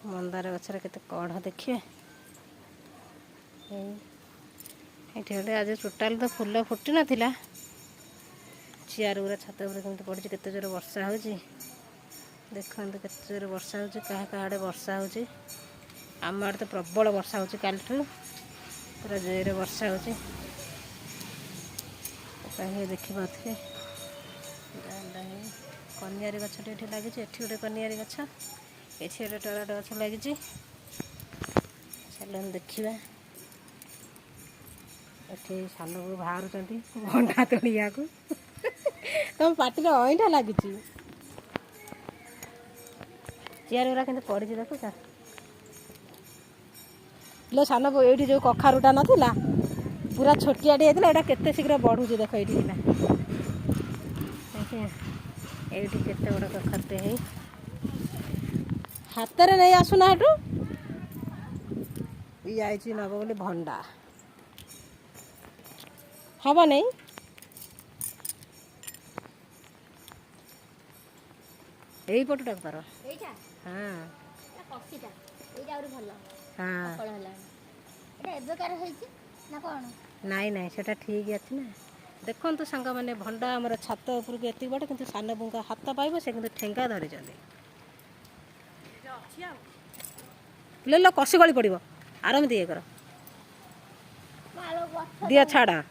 मंदार गचर केते कढ़ देखिए ये गोटे आज टोटाल तो फूल फुटी नाला चेयर गुरा छत कमी पड़ी केते जोर वर्षा हो देखते केते जोर वर्षा हो क्या आड़े वर्षा हो आम आड़े तो प्रबल वर्षा हो काल पूरा जोर वर्षा हो देखिए कनियारी गछटे ये लगी गोटे कनियारी गछ ये गोटे टमाटो गछ लगी चलन देखा ये सान को बाहर भंडा तोड़िया को तुम पार्टी अईठा लगी चेयर गुरा के पड़ी देखुच लो सान बो ये जो कखारुटा नाला पूरा छोटियाटे होता है केते शीघ्र बढ़ू देख ये ये केते बड़ कखारुटे है हाथ में नहीं आसुना हटू ये नब बोले भंडा हम नहीं यही पटटा तार हाँ नाई नाई से ठीक अच्छे ना देखो तो सांग मैंने भंडा आम छात उपरक एति बड़े कि सान बुंगा हाथ पाइब से ठेंगा धरी ले लो कषि गली पड़ आराम दिए कर दिया छाड़ा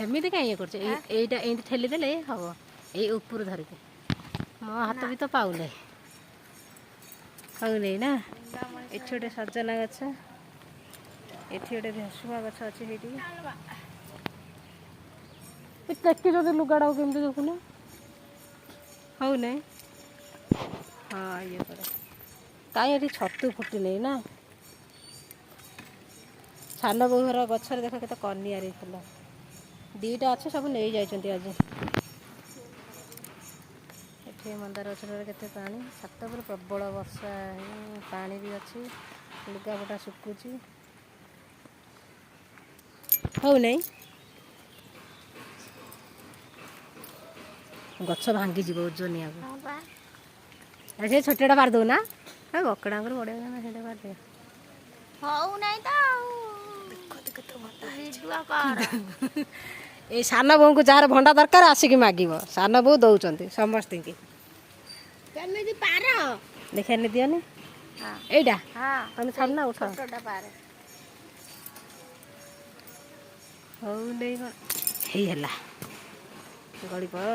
एमती कहीं ये कर ठेली देले हम ये ऊपर धरिक मो हाथ भी तो पाऊना पाऊन ना ये गोटे सजना गछ ये गोटे भेसुआ गछ अच्छे टेकी जो लुगाड़ा केमती देखुन हौ नहीं हाँ ये कर कहीं ये छतु फुटी नहीं ना सान बो घर गचर देख के कनियारी फुल दीटा अच्छे सब नहीं जाइए आज ये मंदार गचर केते पानी छात पर प्रबल वर्षा पानी भी अच्छी लुगापटा सुकुची हौ नहीं गछ भांगी जीव ओजनिया से छोटा पार दो ना बकड़ा बढ़िया से पार दे ये सान बो को जार भंडा दरकार आसिक मागिब सान बो दौरान समस्त देखा नहीं दियनी एटा तुम छाड़ना उठ हौ नहीं गली पड़